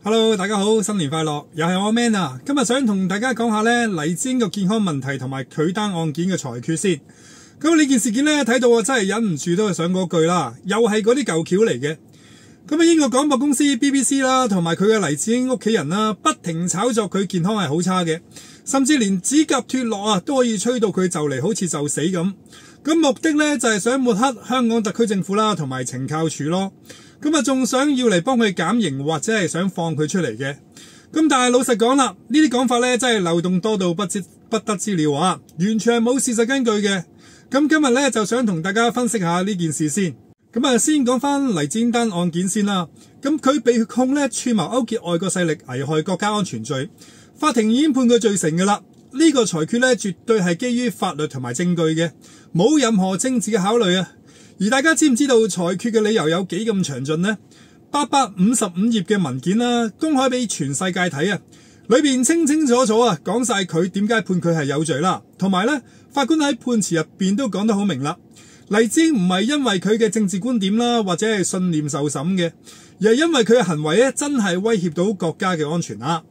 Hello， 大家好，新年快樂！又係我 Man 啊，今日想同大家講下咧黎智英個健康問題同埋佢單案件嘅裁決先。咁呢件事件咧睇到我真係忍唔住都係想嗰句啦，又係嗰啲舊橋嚟嘅。咁英國廣播公司 BBC 啦，同埋佢嘅黎智英屋企人啦，不停炒作佢健康係好差嘅，甚至連指甲脫落啊都可以吹到佢就嚟好似就死咁。咁目的咧就係想抹黑香港特區政府啦，同埋懲教署咯。咁啊，仲想要嚟幫佢減刑，或者係想放佢出嚟嘅。咁但係老實講啦，呢啲講法咧真係漏洞多到不得之了啊，完全係冇事實根據嘅。咁今日咧就想同大家分析下呢件事先。咁啊，先講翻黎智英單案件先啦。咁佢被控咧串謀勾結外國勢力危害國家安全罪，法庭已經判佢罪成噶啦。呢個裁決咧絕對係基於法律同埋證據嘅，冇任何政治嘅考慮啊。而大家知唔知道裁決嘅理由有幾咁詳盡呢？855頁嘅文件啦，公開俾全世界睇啊！裏邊清清楚楚啊，講晒佢點解判佢係有罪啦，同埋咧法官喺判詞入邊都講得好明啦。黎智英唔係因為佢嘅政治觀點啦，或者係信念受審嘅，而係因為佢嘅行為咧真係威脅到國家嘅安全啊！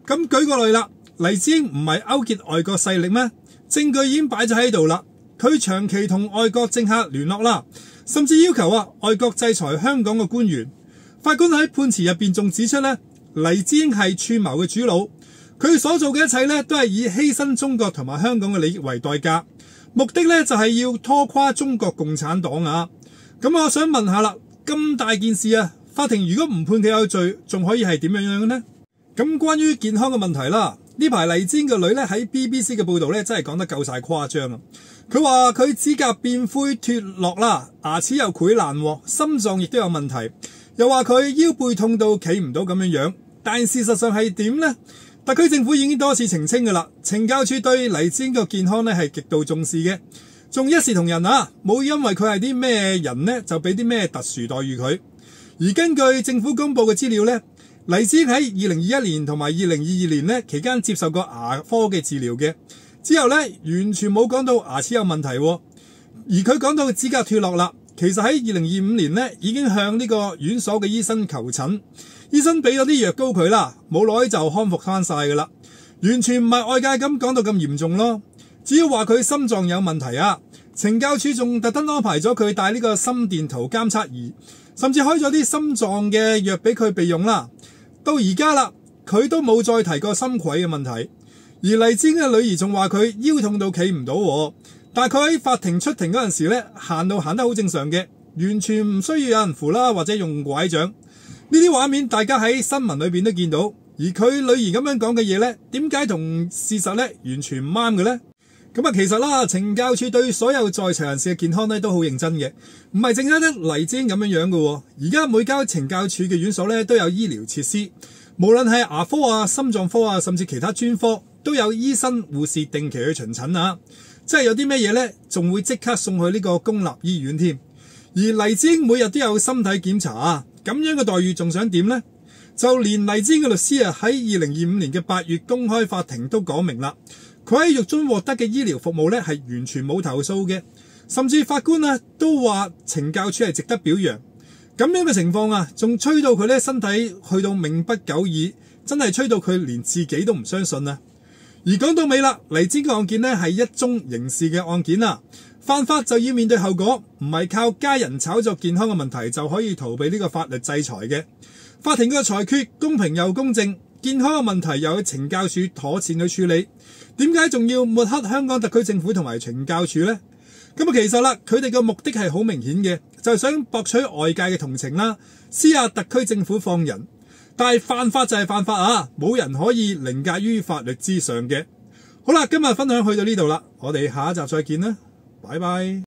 咁舉個例啦，黎智英唔係勾結外國勢力咩？證據已經擺咗喺度啦。佢長期同外國政客聯絡啦，甚至要求外國制裁香港嘅官員。法官喺判詞入邊仲指出咧，黎智英係串謀嘅主腦，佢所做嘅一切咧都係以犧牲中國同埋香港嘅利益為代價，目的咧就係要拖垮中國共產黨啊！咁我想問下啦，咁大件事啊，法庭如果唔判佢有罪，仲可以係點樣樣呢？咁關於健康嘅問題啦，呢排黎智英個女咧喺 BBC 嘅報道咧真係講得夠晒誇張啊！佢話佢指甲變灰脫落啦，牙齒又潰爛，心臟亦都有問題，又話佢腰背痛到企唔到咁樣樣。但事實上係點呢？特區政府已經多次澄清噶啦，懲教署對黎智英個健康咧係極度重視嘅，仲一視同仁啊，冇因為佢係啲咩人呢就俾啲咩特殊待遇佢。而根據政府公布嘅資料呢，黎智英喺2021年同埋2022年呢期間接受過牙科嘅治療嘅。之後咧，完全冇講到牙齒有問題，而佢講到指甲脫落啦。其實喺2025年咧，已經向呢個院所嘅醫生求診，醫生俾咗啲藥膏佢啦，冇耐就康復翻晒噶啦，完全唔係外界咁講到咁嚴重咯。只要話佢心臟有問題啊，懲教署仲特登安排咗佢帶呢個心電圖監測儀，甚至開咗啲心臟嘅藥俾佢備用啦。到而家啦，佢都冇再提過心悸嘅問題。而黎智英嘅女兒仲話佢腰痛到企唔到，但係佢喺法庭出庭嗰陣時咧，行得好正常嘅，完全唔需要有人扶啦，或者用拐杖。呢啲畫面大家喺新聞裏邊都見到，而佢女兒咁樣講嘅嘢咧，點解同事實咧完全唔啱嘅咧？咁啊，其實啦，懲教署對所有在囚人士嘅健康咧都好認真嘅，唔係淨係得黎智英咁樣樣嘅。而家每間懲教署嘅院所咧都有醫療設施，無論係牙科啊、心臟科啊，甚至其他專科，都有醫生護士定期去巡診啊！即係有啲咩嘢呢，仲會即刻送去呢個公立醫院添。而黎智英每日都有身體檢查啊，咁樣嘅待遇仲想點呢？就連黎智英嘅律師啊，喺2025年嘅8月公開法庭都講明啦，佢喺獄中獲得嘅醫療服務呢係完全冇投訴嘅，甚至法官啊都話懲教署係值得表揚。咁樣嘅情況啊，仲吹到佢呢身體去到命不久矣，真係吹到佢連自己都唔相信啊！而講到尾啦，黎智英嘅案件呢係一宗刑事嘅案件啦，犯法就要面對後果，唔係靠家人炒作健康嘅問題就可以逃避呢個法律制裁嘅。法庭嘅裁決公平又公正，健康嘅問題又有懲教署妥善去處理，點解仲要抹黑香港特區政府同埋懲教署呢？咁啊，其實啦，佢哋嘅目的係好明顯嘅，就係想博取外界嘅同情啦，施壓特區政府放人。但係犯法就係犯法啊，冇人可以凌駕於法律之上嘅。好啦，今日分享去到呢度啦，我哋下一集再見啦，拜拜。